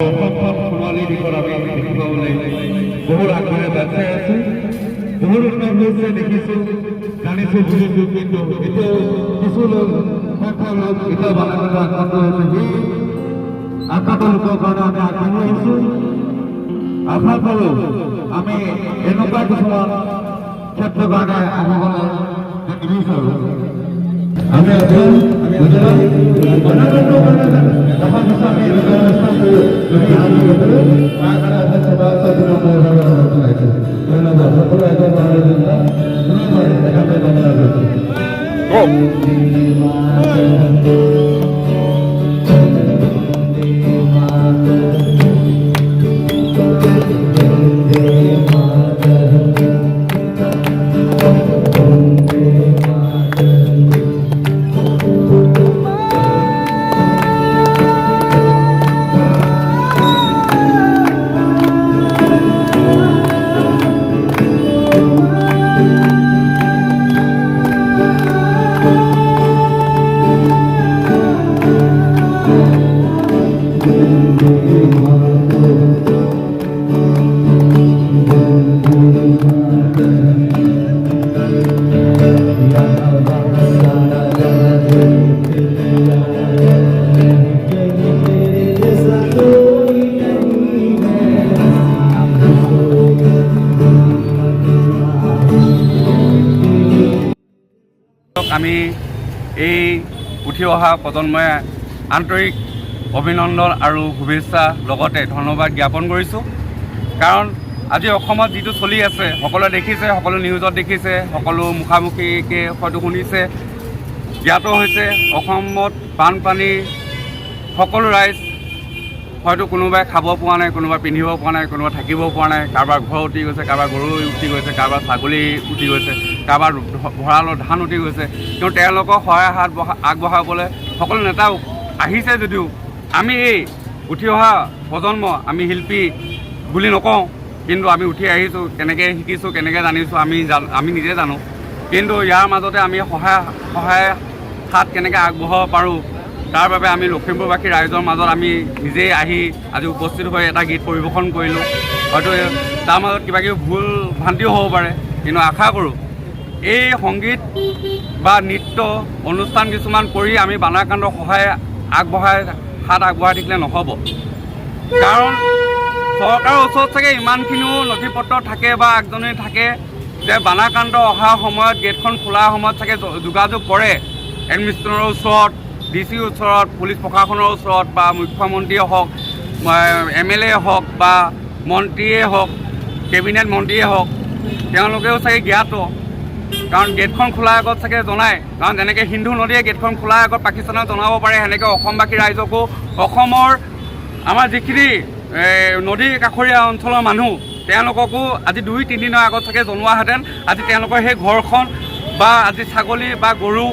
সোণালী দিশত আমি দেখিবলৈ বহুত আগবাঢ়ি বাচ্চাই আছো। বহুত উন্নত হৈছে দেখিছোঁ, জানিছোঁ, বুজিছোঁ, কিন্তু এতিয়াও কিছু লোক এতিয়া বানাঘাটত আক্ৰান্ত হৈছে। সেই আক্ৰান্ত লোকৰ কাৰণে আমি আগবাঢ়ি আহিছোঁ। আশা কৰোঁ আমি এনেকুৱা কিছুমান ক্ষেত্ৰৰ কাৰণে আগলৈ নিবিচাৰোঁ। আমি এই উঠি অহা প্ৰজন্মই আন্তৰিক অভিনন্দন আৰু শুভেচ্ছা লগতে ধন্যবাদ জ্ঞাপন কৰিছোঁ। কাৰণ আজি অসমত যিটো চলি আছে সকলোৱে দেখিছে, সকলো নিউজত দেখিছে, সকলো মুখামুখিকৈ হয়তো শুনিছে, জ্ঞাত হৈছে। অসমত বানপানী সকলো ৰাইজ হয়তো কোনোবাই খাব পৰা নাই, কোনোবাই পিন্ধিব পৰা নাই, কোনোবাই থাকিব পৰা নাই, কাৰোবাৰ ঘৰ উটি গৈছে, কাৰোবাৰ গৰু উটি গৈছে, কাৰোবাৰ ছাগলী উটি গৈছে, কাৰোবাৰ ভঁৰালৰ ধান উটি গৈছে। কিন্তু তেওঁলোকক সহায় হাত আগবঢ়াবলৈ সকলো নেতা আহিছে যদিও আমি এই উঠি অহা প্ৰজন্ম, আমি শিল্পী বুলি নকওঁ, কিন্তু আমি উঠি আহিছোঁ, কেনেকৈ শিকিছোঁ, কেনেকৈ জানিছোঁ আমি নিজে জানো। কিন্তু ইয়াৰ মাজতে আমি সহায় হাত কেনেকৈ আগবঢ়াব পাৰোঁ, তাৰ বাবে আমি লখিমপুৰবাসী ৰাইজৰ মাজত আমি নিজেই আহি আজি উপস্থিত হৈ এটা গীত পৰিৱেশন কৰিলোঁ। হয়তো তাৰ মাজত কিবা কিবি ভুল ভ্ৰান্তিও হ'ব পাৰে, কিন্তু আশা কৰোঁ এই সংগীত বা নৃত্য অনুষ্ঠান কিছুমান কৰি আমি বানাকাণ্ডৰ হাত আগবঢ়াই থাকিলে নহ'ব। কাৰণ চৰকাৰৰ ওচৰত চাগে ইমানখিনিও নথি পত্ৰ থাকে বা আগজননী থাকে যে বানাকাণ্ড অহাৰ সময়ত গেটখন খোলাৰ সময়ত চাগে যোগাযোগ কৰে এডমিনিষ্ট্ৰেটৰৰ ওচৰত, ডিচিৰ ওচৰত, পুলিচ প্ৰশাসনৰ ওচৰত, বা মুখ্যমন্ত্ৰীয়ে হওক, MLA হওক বা মন্ত্ৰীয়ে হওক, কেবিনেট মন্ত্ৰীয়ে হওক, তেওঁলোকেও চাগে জ্ঞাত। কাৰণ গেটখন খোলাৰ আগত চাগে জনায়। কাৰণ যেনেকৈ সিন্ধু নদীয়ে গেটখন খোলাৰ আগত পাকিস্তানক জনাব পাৰে, সেনেকৈ অসমবাসী ৰাইজকো অসমৰ আমাৰ যিখিনি নদী কাষৰীয়া অঞ্চলৰ মানুহ তেওঁলোককো আজি 2-3 দিনৰ আগত চাগে জনোৱাহেঁতেন আজি তেওঁলোকৰ সেই ঘৰখন বা আজি ছাগলী বা গৰু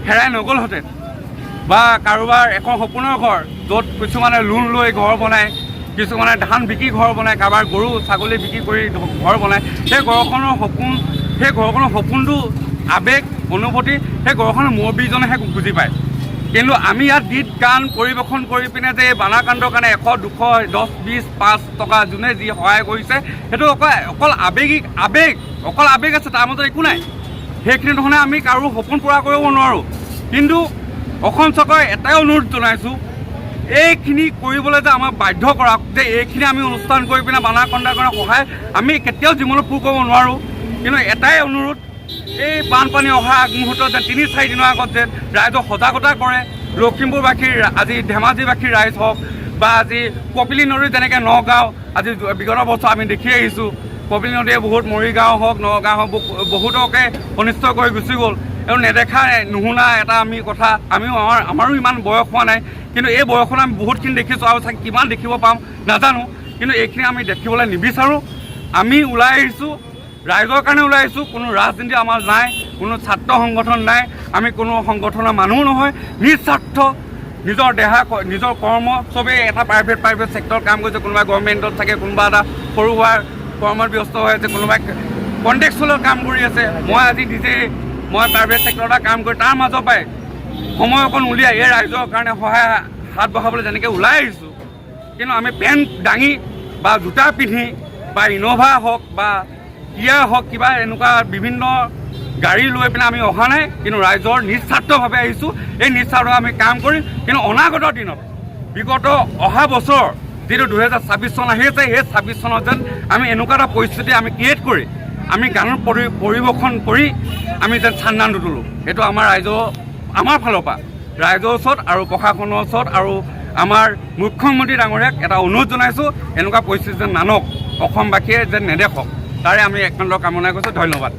হেৰাই নগ'লহেঁতেন। বা কাৰোবাৰ এখন সপোনৰ ঘৰ, য'ত কিছুমানে লোন লৈ ঘৰ বনায়, কিছুমানে ধান বিকি ঘৰ বনায়, কাৰোবাৰ গৰু ছাগলী বিক্ৰী কৰি ঘৰ বনায়। সেই ঘৰখনৰ সপোনটো আৱেগ অনুভূতি সেই ঘৰখনৰ মুৰব্বীজনেহে বুজি পায়। কিন্তু আমি ইয়াত গীত গান পৰিৱেশন কৰি পিনে যে এই বানাকাণ্ডৰ কাৰণে 100, 200, 10, 20, 5 টকা যোনে যি সহায় কৰিছে, সেইটো অকল আৱেগ আছে, তাৰ মাজত একো নাই। সেইখিনি ধৰণে আমি কাৰো সপোন পূৰা কৰিব নোৱাৰোঁ। কিন্তু অসম চৰকাৰে এটাই অনুৰোধ জনাইছোঁ, এইখিনি কৰিবলৈ যে আমাক বাধ্য কৰক, যে এইখিনি আমি অনুষ্ঠান কৰি পিনে বানাকাণ্ডৰ কাৰণে সহায় আমি কেতিয়াও জীৱনত পূৰ কৰিব নোৱাৰোঁ। কিন্তু এটাই অনুৰোধ, এই বানপানী অহা আগমুহূৰ্তত যেন 3-4 দিনৰ আগত যেন ৰাইজক সজাগতা কৰে। লখিমপুৰবাসীৰ আজি ধেমাজিবাসীৰ ৰাইজ হওক বা আজি কপিলী নদীত যেনেকৈ নগাঁও আজি বিগত বছৰ আমি দেখি আহিছোঁ, কপিলী নদীয়ে বহুত মৰিগাঁও হওক, নগাঁও হওক বহুতকে অনিষ্ট কৰি গুচি গ'ল। আৰু নেদেখা নুশুনা এটা আমি কথা, আমাৰো ইমান বয়স হোৱা নাই, কিন্তু এই বয়সত আমি বহুতখিনি দেখিছোঁ আৰু চাগে কিমান দেখিব পাম নাজানো। কিন্তু এইখিনি আমি দেখিবলৈ নিবিচাৰোঁ। আমি ওলাই আহিছোঁ, ৰাইজৰ কাৰণে ওলাই আহিছোঁ। কোনো ৰাজনীতি আমাৰ নাই, কোনো ছাত্ৰ সংগঠন নাই, আমি কোনো সংগঠনৰ মানুহ নহয়। নিস্বাৰ্থ নিজৰ দেহা, নিজৰ কৰ্ম, চবেই এটা প্ৰাইভেট ছেক্টৰত কাম কৰিছে, কোনোবাই গভৰ্ণমেণ্টত থাকে, কোনোবা এটা সৰু সুৰা কৰ্মত ব্যস্ত হৈ আছে, কোনোবাই কণ্টেক্সুৱেলত কাম কৰি আছে। মই আজি মই প্ৰাইভেট ছেক্টৰত কাম কৰি তাৰ মাজৰ পৰাই সময় অকণ উলিয়াই এই ৰাইজৰ কাৰণে সহায় হাত বঢ়াবলৈ যেনেকৈ ওলাই আহিছোঁ, কিন্তু আমি পেণ্ট দাঙি বা জোতা পিন্ধি বা ইন'ভা হওক বা কিয়া হওক কিবা এনেকুৱা বিভিন্ন গাড়ী লৈ পিনে আমি অহা নাই, কিন্তু ৰাইজৰ নিস্বাৰ্থভাৱে আহিছোঁ। এই নিস্বাৰ্থভাৱে আমি কাম কৰিম। কিন্তু অনাগত দিনত বিগত অহা বছৰ যিটো 2026 চন আহি আছে, সেই 26 চনত যেন আমি এনেকুৱা এটা পৰিস্থিতি আমি ক্ৰিয়েট কৰি আমি গানৰ পৰিৱেশন কৰি আমি যেন চান্দান তোলোঁ। সেইটো আমাৰ আমাৰ ফালৰ পৰা ৰাইজৰ ওচৰত আৰু প্ৰশাসনৰ ওচৰত আৰু আমাৰ মুখ্যমন্ত্ৰী ডাঙৰীয়াক এটা অনুৰোধ জনাইছোঁ, এনেকুৱা পৰিস্থিতি যেন নানক, অসমবাসীয়ে যেন নেদেখক, তাৰে আমি একমাত্ৰ কামনা কৰিছোঁ। ধন্যবাদ।